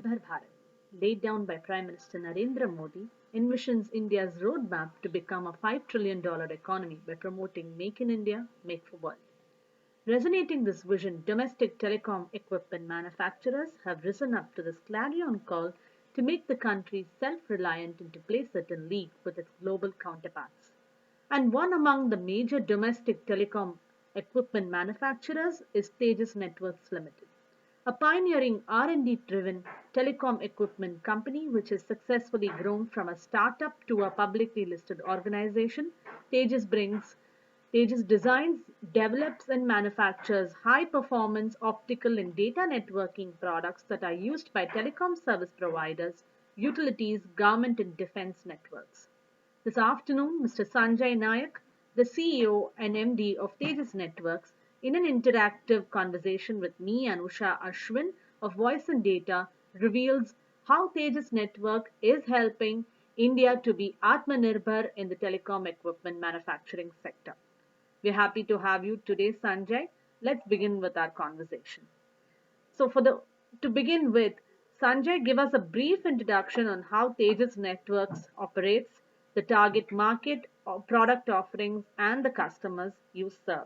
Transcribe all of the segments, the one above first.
Atmanirbhar Bharat, laid down by Prime Minister Narendra Modi, envisions India's roadmap to become a $5 trillion economy by promoting Make in India, Make for World. Resonating this vision, domestic telecom equipment manufacturers have risen up to this clarion call to make the country self-reliant and to place it in league with its global counterparts. And one among the major domestic telecom equipment manufacturers is Tejas Networks Limited, a pioneering R&D driven telecom equipment company which has successfully grown from a startup to a publicly listed organization. Tejas designs, develops and manufactures high performance optical and data networking products that are used by telecom service providers, utilities, government and defense networks. This afternoon, Mr. Sanjay Nayak, the CEO and MD of Tejas Networks, in an interactive conversation with me, Anusha Ashwin of Voice and Data, reveals how Tejas Network is helping India to be Atmanirbhar in the telecom equipment manufacturing sector. We're happy to have you today, Sanjay. Let's begin with our conversation. So, to begin with, Sanjay, give us a brief introduction on how Tejas Networks operates, the target market, product offerings, and the customers you serve.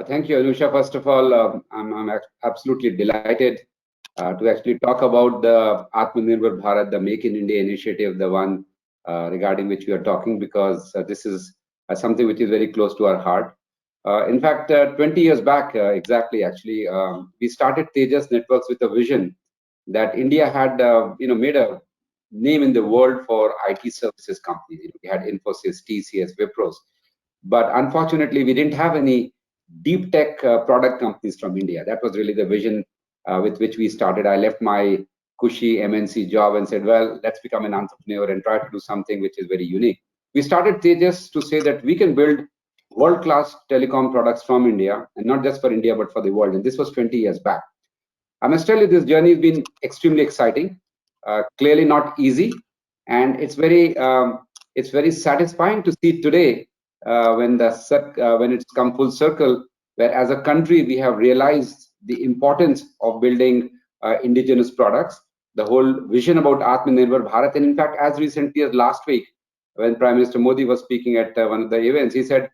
Thank you, Anusha. First of all, I'm absolutely delighted to actually talk about the Atmanirbhar Bharat, the Make in India initiative, the one regarding which we are talking, because this is something which is very close to our heart. In fact, 20 years back, exactly, actually, we started Tejas Networks with a vision that India had, made a name in the world for IT services companies. We had Infosys, TCS, Wipros, but unfortunately, we didn't have any deep tech product companies from India. That was really the vision with which we started. I left my cushy MNC job and said, well, let's become an entrepreneur and try to do something which is very unique. We started Tejas to say that we can build world-class telecom products from India, and not just for India, but for the world. And this was 20 years back. I must tell you, this journey has been extremely exciting, clearly not easy, and it's very satisfying to see today when it's come full circle, where as a country we have realized the importance of building indigenous products, the whole vision about Atmanirbhar Bharat. And in fact, as recently as last week, when Prime Minister Modi was speaking at one of the events, he said,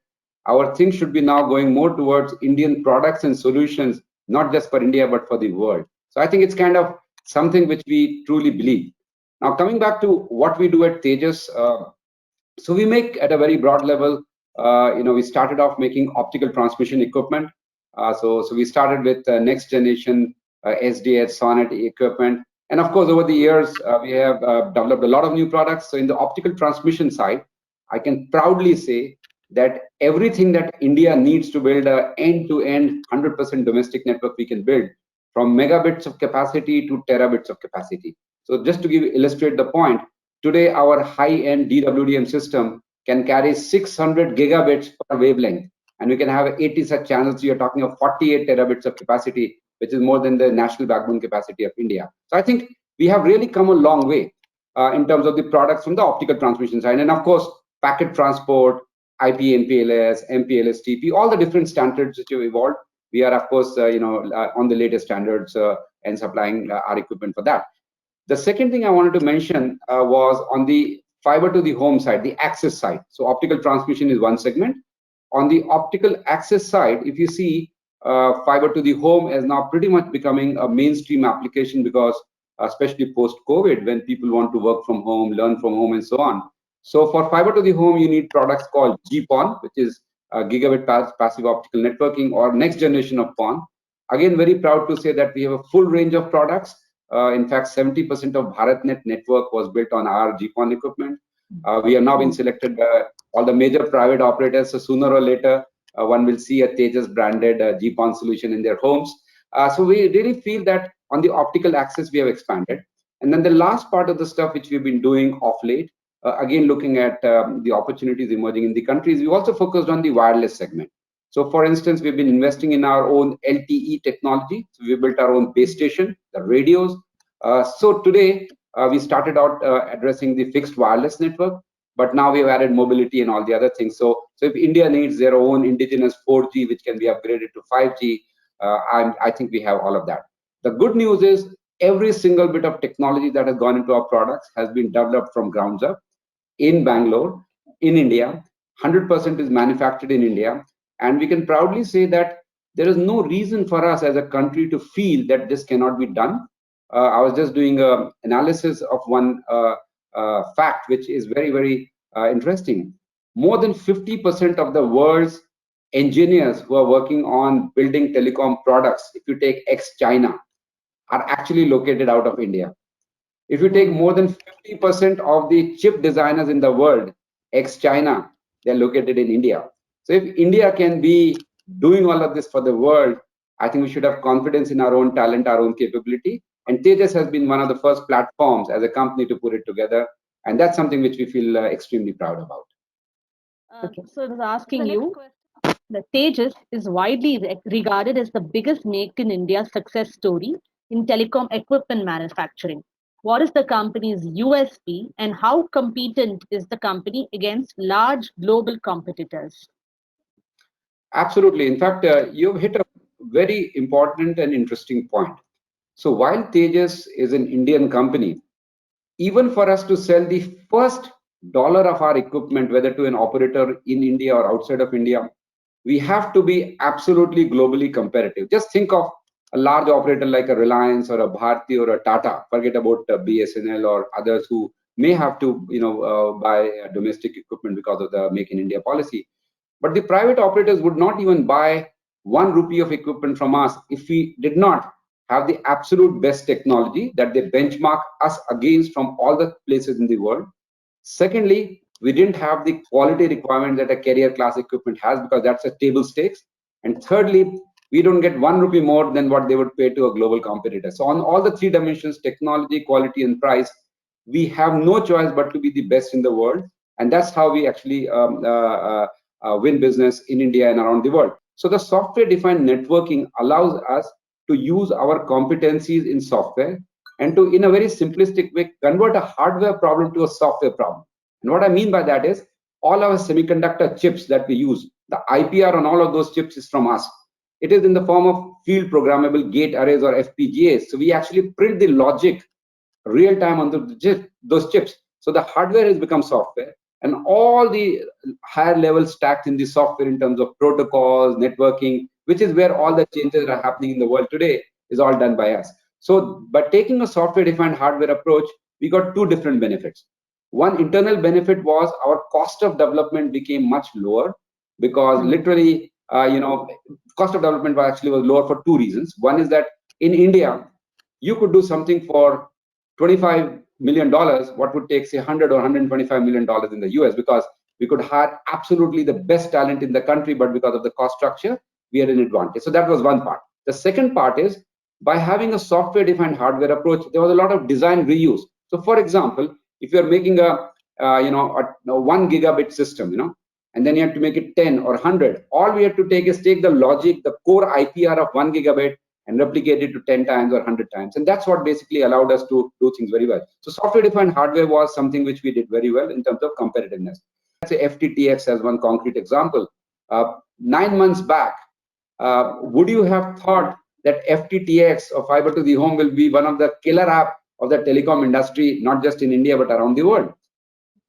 our thing should be now going more towards Indian products and solutions, not just for India, but for the world. So I think it's kind of something which we truly believe. Now, coming back to what we do at Tejas, so we make at a very broad level, we started off making optical transmission equipment. So we started with next generation SDH, SONET equipment. And of course, over the years, we have developed a lot of new products. So in the optical transmission side, I can proudly say that everything that India needs to build a end-to-end 100% domestic network we can build, from megabits of capacity to terabits of capacity. So just to illustrate the point, today our high-end DWDM system can carry 600 gigabits per wavelength, and we can have 80 such channels. You're talking of 48 terabits of capacity, which is more than the national backbone capacity of India. So I think we have really come a long way in terms of the products from the optical transmission side. And of course, packet transport, IP, MPLS, MPLS, TP, all the different standards which have evolved. We are, of course, on the latest standards and supplying our equipment for that. The second thing I wanted to mention was on the fiber to the home side, the access side. So optical transmission is one segment. On the optical access side, if you see, fiber to the home is now pretty much becoming a mainstream application, because especially post-COVID, when people want to work from home, learn from home, and so on. So for fiber to the home, you need products called GPON, which is gigabit passive optical networking, or next generation of PON. Again, very proud to say that we have a full range of products. In fact, 70% of BharatNet network was built on our GPON equipment. We have now been selected by all the major private operators. So sooner or later, one will see a Tejas branded GPON solution in their homes. So we really feel that on the optical access, we have expanded. And then the last part of the stuff which we've been doing of late, again, looking at the opportunities emerging in the countries, we also focused on the wireless segment. So for instance, we've been investing in our own LTE technology. So we built our own base station, the radios. So today, we started out addressing the fixed wireless network, but now we've added mobility and all the other things. So if India needs their own indigenous 4G, which can be upgraded to 5G, I think we have all of that. The good news is every single bit of technology that has gone into our products has been developed from ground up in Bangalore, in India. 100% is manufactured in India. And we can proudly say that there is no reason for us as a country to feel that this cannot be done. I was just doing an analysis of one fact, which is very, very interesting. More than 50% of the world's engineers who are working on building telecom products, if you take ex-China, are actually located out of India. If you take more than 50% of the chip designers in the world, ex-China, they're located in India. So if India can be doing all of this for the world, I think we should have confidence in our own talent, our own capability. And Tejas has been one of the first platforms as a company to put it together. And that's something which we feel extremely proud about. Okay, so I was asking you, the Tejas is widely regarded as the biggest Make in India success story in telecom equipment manufacturing. What is the company's USP and how competent is the company against large global competitors? Absolutely. In fact, you've hit a very important and interesting point. So while Tejas is an Indian company, even for us to sell the first dollar of our equipment, whether to an operator in India or outside of India, we have to be absolutely globally competitive. Just think of a large operator like a Reliance or a Bharti or a Tata. Forget about BSNL or others who may have to, buy domestic equipment because of the Make in India policy. But the private operators would not even buy 1 rupee of equipment from us if we did not have the absolute best technology that they benchmark us against from all the places in the world. Secondly, we didn't have the quality requirement that a carrier class equipment has because that's a table stakes. And thirdly, we don't get 1 rupee more than what they would pay to a global competitor. So on all the three dimensions, technology, quality, and price, we have no choice but to be the best in the world. And that's how we actually win business in India and around the world. So the software-defined networking allows us to use our competencies in software and to, in a very simplistic way, convert a hardware problem to a software problem. And what I mean by that is all our semiconductor chips that we use, the IPR on all of those chips is from us. It is in the form of field programmable gate arrays or FPGAs. So we actually print the logic real time on those chips. So the hardware has become software, and all the higher level stacks in the software in terms of protocols, networking, which is where all the changes are happening in the world today, is all done by us. So by taking a software defined hardware approach, we got two different benefits. One internal benefit was our cost of development became much lower because literally, cost of development was lower for two reasons. One is that in India, you could do something for $25 million, what would take, say, 100 or $125 million in the US, because we could hire absolutely the best talent in the country, but because of the cost structure, we had an advantage. So that was one part. The second part is by having a software-defined hardware approach, there was a lot of design reuse. So, for example, if you're making a 1 gigabit system, and then you have to make it 10 or 100, all we have to take is take the logic, the core IPR of 1 gigabit, and replicate it to 10 times or 100 times. And that's what basically allowed us to do things very well. So software-defined hardware was something which we did very well in terms of competitiveness. Let's say FTTX as one concrete example. 9 months back, would you have thought that FTTX or fiber to the home will be one of the killer app of the telecom industry, not just in India, but around the world?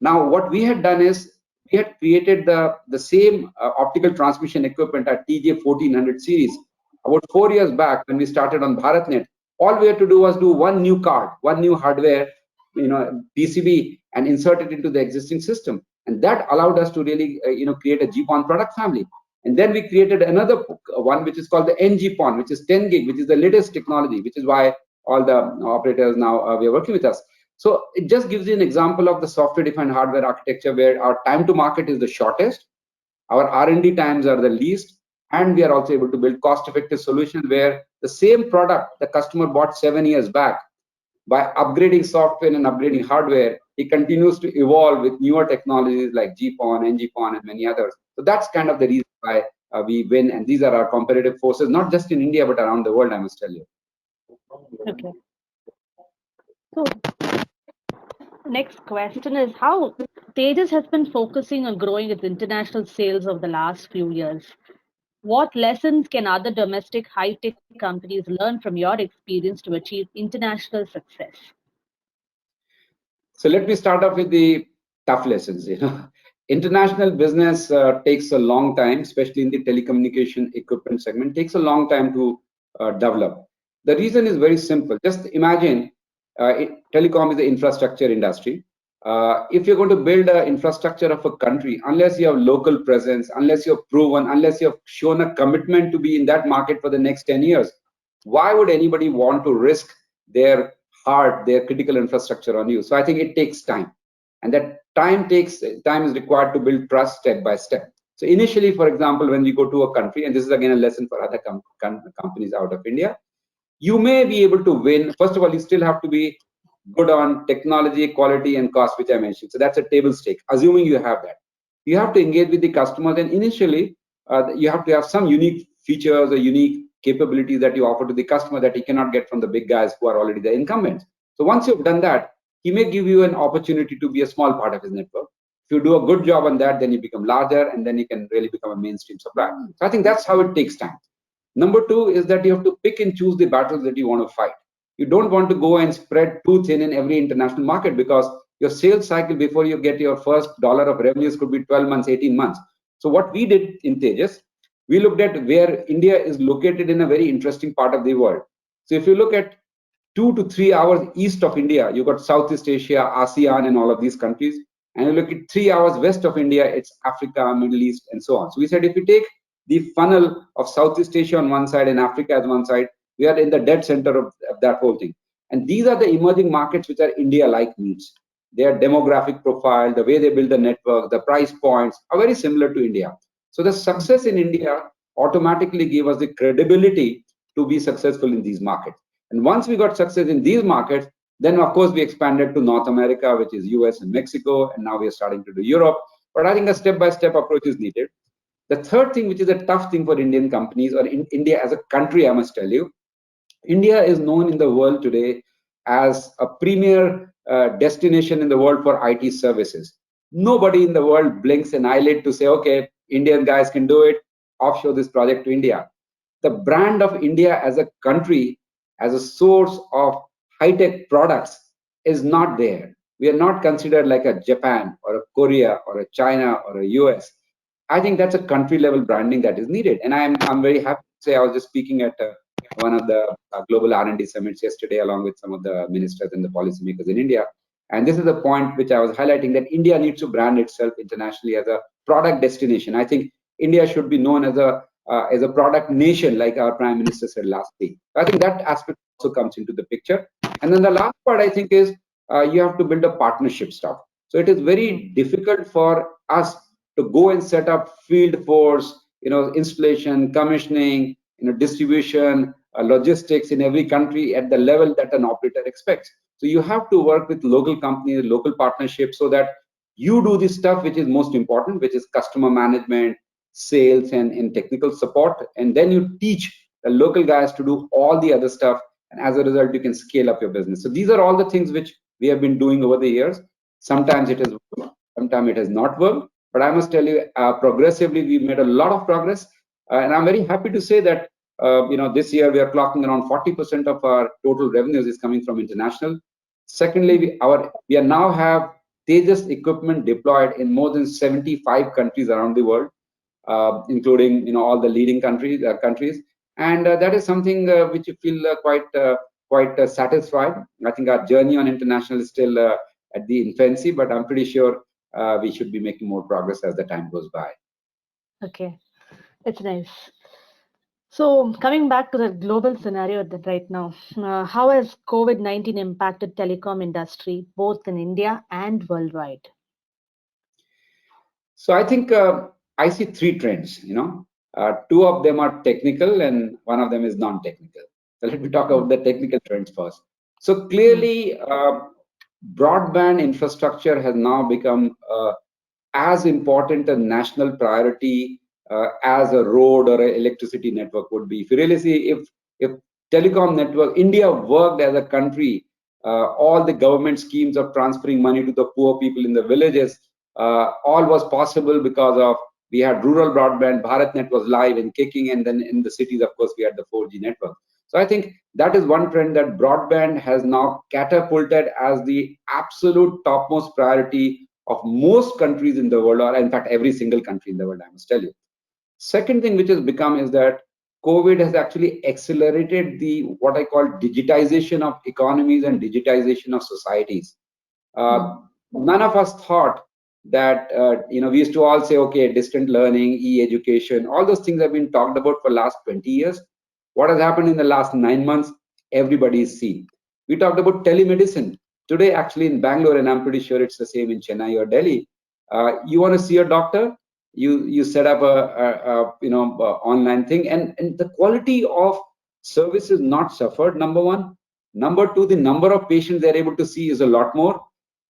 Now, what we had done is we had created the same optical transmission equipment at TJ 1400 series about 4 years back when we started on BharatNet. All we had to do was do one new card, one new hardware, PCB, and insert it into the existing system. And that allowed us to really, create a GPON product family. And then we created another one, which is called the NGPON, which is 10 gig, which is the latest technology, which is why all the operators now we are working with us. So it just gives you an example of the software-defined hardware architecture where our time to market is the shortest, our R&D times are the least, and we are also able to build cost-effective solutions where the same product the customer bought 7 years back, by upgrading software and upgrading hardware, it continues to evolve with newer technologies like GPON, NGPON, and many others. So that's kind of the reason why we win, and these are our competitive forces, not just in India, but around the world, I must tell you. Okay. So next question is how Tejas has been focusing on growing its international sales over the last few years. What lessons can other domestic high-tech companies learn from your experience to achieve international success? So let me start off with the tough lessons. International business takes a long time, especially in the telecommunication equipment segment. Takes a long time to develop. The reason is very simple. Just imagine, telecom is the infrastructure industry. If you're going to build an infrastructure of a country, unless you have local presence, unless you're proven, unless you have shown a commitment to be in that market for the next 10 years, why would anybody want to risk their their critical infrastructure on you? So I think it takes time, and that time is required to build trust step by step. So initially, for example, when we go to a country, and this is again a lesson for other companies out of India, you may be able to win. First of all, you still have to be good on technology, quality, and cost, which I mentioned. So that's a table stake. Assuming you have that, you have to engage with the customers, and initially, you have to have some unique features or unique capabilities that you offer to the customer that he cannot get from the big guys who are already the incumbents. So once you've done that, he may give you an opportunity to be a small part of his network. If you do a good job on that, then you become larger, and then you can really become a mainstream supplier. So I think that's how it takes time. Number two is that you have to pick and choose the battles that you want to fight. You don't want to go and spread too thin in every international market, because your sales cycle before you get your first dollar of revenues could be 12 months, 18 months. So what we did in Tejas, we looked at where India is located in a very interesting part of the world. So if you look at 2 to 3 hours east of India, you got Southeast Asia, ASEAN, and all of these countries. And you look at 3 hours west of India, it's Africa, Middle East, and so on. So we said, if you take the funnel of Southeast Asia on one side and Africa as one side, we are in the dead center of that whole thing. And these are the emerging markets which are India-like needs. Their demographic profile, the way they build the network, the price points are very similar to India. So the success in India automatically gave us the credibility to be successful in these markets. And once we got success in these markets, then of course we expanded to North America, which is US and Mexico, and now we are starting to do Europe. But I think a step-by-step approach is needed. The third thing, which is a tough thing for Indian companies, or in India as a country, I must tell you, India is known in the world today as a premier destination in the world for IT services. Nobody in the world blinks an eyelid to say, okay, Indian guys can do it, offshore this project to India. The brand of India as a country, as a source of high-tech products, is not there. We are not considered like a Japan or a Korea or a China or a US. I think that's a country level branding that is needed. And I'm very happy to say I was just speaking at one of the global R&D summits yesterday, along with some of the ministers and the policymakers in India. And this is the point which I was highlighting, that India needs to brand itself internationally as a product destination. I think India should be known as a product nation, like our Prime Minister said last week. I think that aspect also comes into the picture. And then the last part, I think, is you have to build a partnership stuff. So it is very difficult for us to go and set up field force, installation, commissioning, distribution, logistics in every country at the level that an operator expects. So you have to work with local companies, local partnerships, so that you do the stuff which is most important, which is customer management, sales, and technical support. And then you teach the local guys to do all the other stuff. And as a result, you can scale up your business. So these are all the things which we have been doing over the years. Sometimes it has worked, sometimes it has not worked. But I must tell you, progressively, we've made a lot of progress. And I'm very happy to say that, this year we are clocking around 40% of our total revenues is coming from international. Secondly, we now have Tejas equipment deployed in more than 75 countries around the world, including all the leading countries. And that is something which you feel quite satisfied. I think our journey on international is still at the infancy, but I'm pretty sure we should be making more progress as the time goes by. Okay, that's nice. So coming back to the global scenario right now, how has COVID-19 impacted telecom industry both in India and worldwide? So I think I see three trends. Two of them are technical and one of them is non-technical. So let me talk about the technical trends first. So clearly, broadband infrastructure has now become as important a national priority as a road or an electricity network would be. If you really see, if telecom network, India worked as a country, all the government schemes of transferring money to the poor people in the villages, all was possible because of We had rural broadband, BharatNet was live and kicking, and then in the cities, of course, we had the 4G network. So I think that is one trend that broadband has now catapulted as the absolute topmost priority of most countries in the world, or in fact, every single country in the world, I must tell you. Second thing which has become is that COVID has actually accelerated the what I call digitization of economies and digitization of societies. None of us thought that we used to all say, okay, distant learning, e-education, all those things have been talked about for last 20 years. What has happened in the last 9 months? Everybody is seeing. We talked about telemedicine today, actually in Bangalore, and I'm pretty sure it's the same in Chennai or Delhi. You want to see a doctor? You set up a online thing, and the quality of service is not suffered. Number one. Number two, the number of patients they're able to see is a lot more.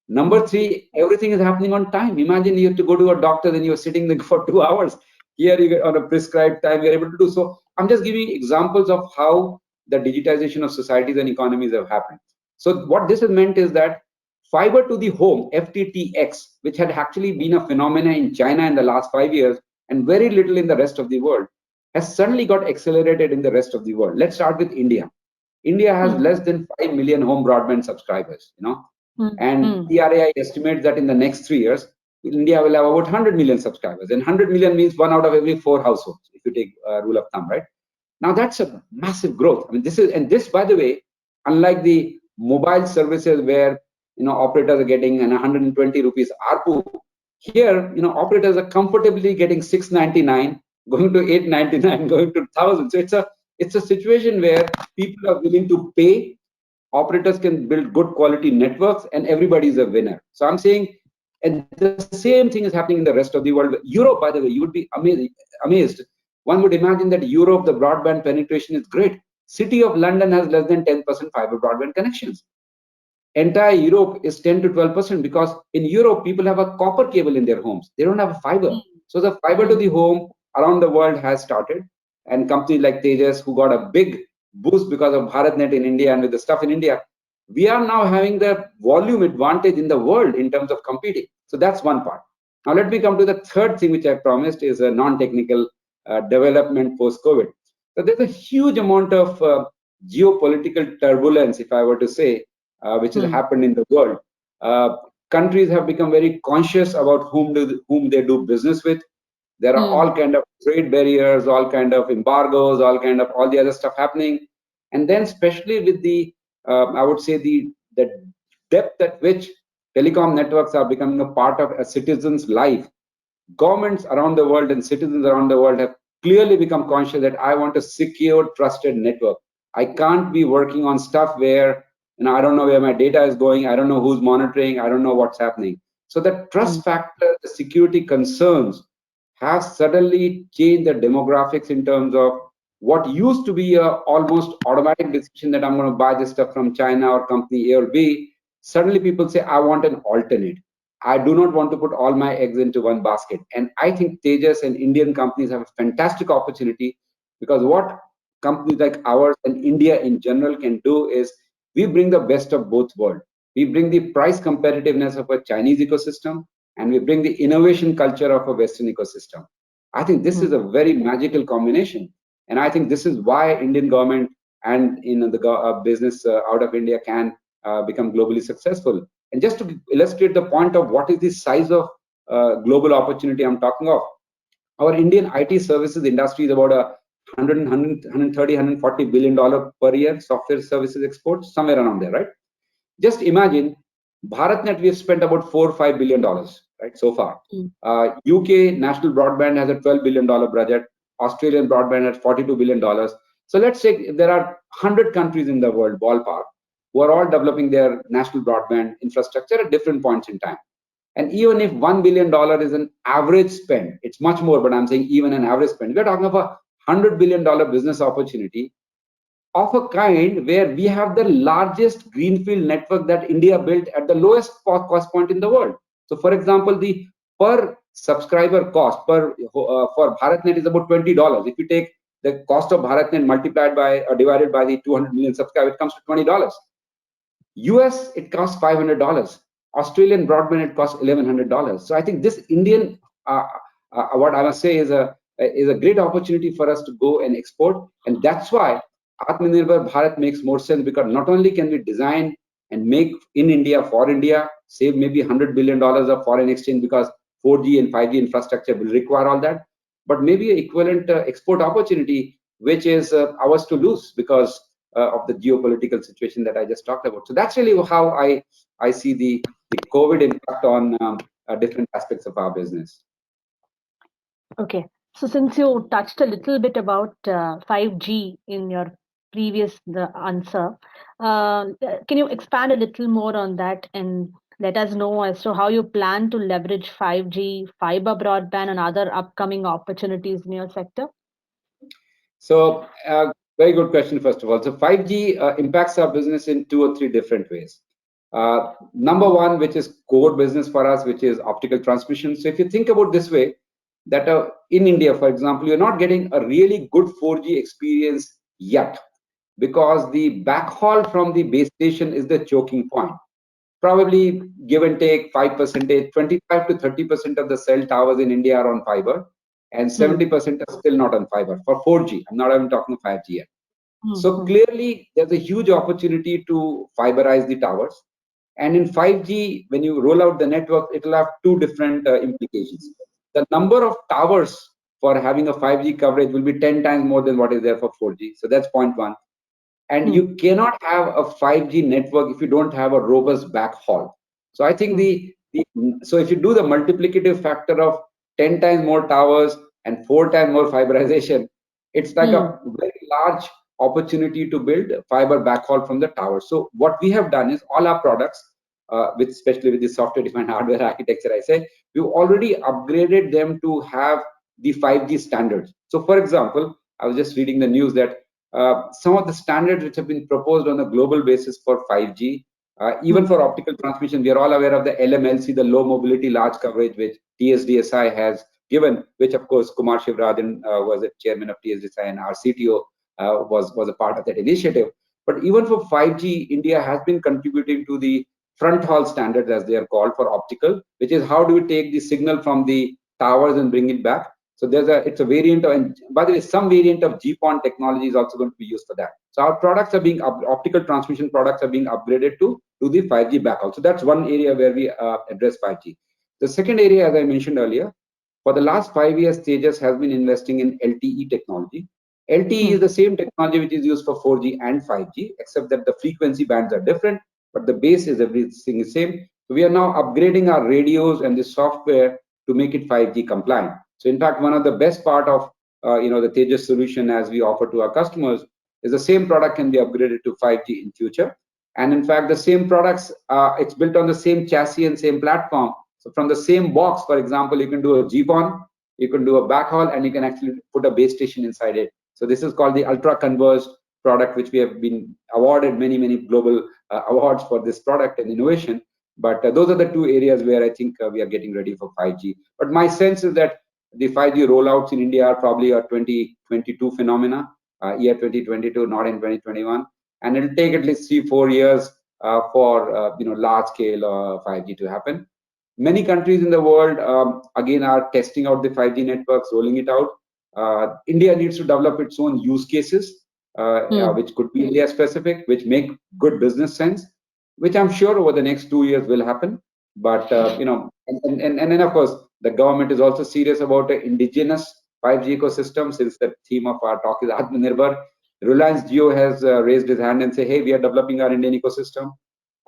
Number three, everything is happening on time. Imagine you have to go to a doctor, then you're sitting there for 2 hours. Here you get on a prescribed time, you're able to do so. I'm just giving examples of how the digitization of societies and economies have happened. So what this has meant is that fiber to the home, FTTX, which had actually been a phenomenon in China in the last 5 years and very little in the rest of the world, has suddenly got accelerated in the rest of the world. Let's start with India. India has less than 5 million home broadband subscribers, and TRAI estimates that in the next 3 years, India will have about 100 million subscribers. And 100 million means 1 out of every 4 households, if you take a rule of thumb, right? Now that's a massive growth. I mean, this, by the way, unlike the mobile services where operators are getting an 120 rupees ARPU, here operators are comfortably getting 699, going to 899, going to 1,000. So it's a situation where people are willing to pay. Operators can build good quality networks, and everybody's a winner. So I'm saying, and the same thing is happening in the rest of the world. Europe, by the way, you would be amazed. One would imagine that Europe, the broadband penetration is great. City of London has less than 10% fiber broadband connections. Entire Europe is 10 to 12% because in Europe, people have a copper cable in their homes. They don't have a fiber. So the fiber to the home around the world has started. And companies like Tejas, who got a big boost because of BharatNet in India and with the stuff in India, we are now having the volume advantage in the world in terms of competing. So that's one part. Now let me come to the third thing which I promised is a non-technical development post-COVID. So there's a huge amount of geopolitical turbulence, if I were to say, which has happened in the world. Countries have become very conscious about whom they do business with. There are all kind of trade barriers, all kind of embargoes, all the other stuff happening. And then especially with the, I would say the depth at which telecom networks are becoming a part of a citizen's life, governments around the world and citizens around the world have clearly become conscious that I want a secure, trusted network. I can't be working on stuff where, I don't know where my data is going. I don't know who's monitoring. I don't know what's happening. So the trust factor, the security concerns have suddenly changed the demographics in terms of what used to be a almost automatic decision that I'm going to buy this stuff from China or company A or B. Suddenly people say, I want an alternate. I do not want to put all my eggs into one basket. And I think Tejas and Indian companies have a fantastic opportunity, because what companies like ours and India in general can do is we bring the best of both worlds. We bring the price competitiveness of a Chinese ecosystem, and we bring the innovation culture of a Western ecosystem. I think this is a very magical combination. And I think this is why Indian government and the business out of India can become globally successful. And just to illustrate the point of what is the size of global opportunity I'm talking of, our Indian IT services industry is about a 130, 140 billion dollar per year software services exports, somewhere around there, right? Just imagine, BharatNet, we have spent about $4 or $5 billion, right, so far. UK national broadband has a $12 billion budget. Australian broadband at $42 billion. So let's say there are 100 countries in the world, ballpark, who are all developing their national broadband infrastructure at different points in time. And even if $1 billion is an average spend, it's much more, but I'm saying even an average spend, we're talking about a $100 billion business opportunity of a kind where we have the largest greenfield network that India built at the lowest cost point in the world. So for example, the per subscriber cost for BharatNet is about $20. If you take the cost of BharatNet multiplied by or divided by the 200 million subscribers, it comes to $20. US, it costs $500. Australian broadband, it costs $1,100. So I think this Indian what I must say is a great opportunity for us to go and export, and that's why Atmanirbhar Bharat makes more sense, because not only can we design and make in India for India, save maybe $100 billion of foreign exchange because 4G and 5G infrastructure will require all that, but maybe an equivalent export opportunity, which is ours to lose because of the geopolitical situation that I just talked about. So that's really how I see the COVID impact on different aspects of our business. Okay. So since you touched a little bit about 5G in your previous answer, can you expand a little more on that and let us know as to how you plan to leverage 5G, fiber broadband, and other upcoming opportunities in your sector? So, very good question, first of all. So 5G impacts our business in 2 or 3 different ways. Number one, which is core business for us, which is optical transmission. So if you think about this way, that in India, for example, you're not getting a really good 4G experience yet, because the backhaul from the base station is the choking point. Probably give and take 5%, 25 to 30% of the cell towers in India are on fiber, and 70% are still not on fiber for 4G. I'm not even talking 5G yet. So clearly, there's a huge opportunity to fiberize the towers. And in 5G, when you roll out the network, it will have 2 different implications. The number of towers for having a 5G coverage will be 10 times more than what is there for 4G. So that's point one. And you cannot have a 5G network if you don't have a robust backhaul. So I think so if you do the multiplicative factor of 10 times more towers and 4 times more fiberization, it's like a very large opportunity to build fiber backhaul from the tower. So what we have done is all our products, especially with the software-defined hardware architecture, I say, we've already upgraded them to have the 5G standards. So for example, I was just reading the news that some of the standards which have been proposed on a global basis for 5G, even for optical transmission, we are all aware of the LMLC, the low mobility large coverage, which TSDSI has given, which of course Kumar Shivarajan was the chairman of TSDSI, and our CTO was a part of that initiative. But even for 5G, India has been contributing to the front haul standards, as they are called, for optical, which is how do we take the signal from the towers and bring it back. So it's a variant of, and by the way, some variant of GPON technology is also going to be used for that. So our products are being, optical transmission products are being upgraded to the 5G backhaul. So that's one area where we address 5G. The second area, as I mentioned earlier, for the last 5 years, Tejas has been investing in LTE technology. LTE is the same technology which is used for 4G and 5G, except that the frequency bands are different, but the base is everything is same. So we are now upgrading our radios and the software to make it 5G compliant. So in fact, one of the best part of the Tejas solution, as we offer to our customers, is the same product can be upgraded to 5G in future. And in fact, the same products, it's built on the same chassis and same platform. So from the same box, for example, you can do a GPON, you can do a backhaul, and you can actually put a base station inside it. So this is called the ultra converged product, which we have been awarded many global awards for this product and innovation. But those are the 2 areas where I think we are getting ready for 5G. But my sense is that the 5G rollouts in India are probably a 2022 phenomena, year 2022, not in 2021, and it'll take at least 3-4 years for large scale 5G to happen. Many countries in the world again are testing out the 5G networks, rolling it out. India needs to develop its own use cases, which could be India specific, which make good business sense, which I'm sure over the next 2 years will happen. But and then of course the government is also serious about an indigenous 5G ecosystem, since the theme of our talk is Atmanirbhar. Reliance Jio has raised his hand and say, hey, we are developing our Indian ecosystem.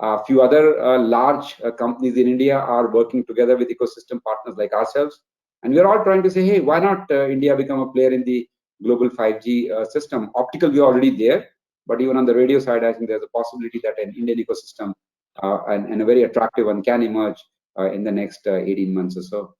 A few other large companies in India are working together with ecosystem partners like ourselves. And we're all trying to say, hey, why not India become a player in the global 5G system? Optical, we're already there. But even on the radio side, I think there's a possibility that an Indian ecosystem and a very attractive one can emerge in the next 18 months or so.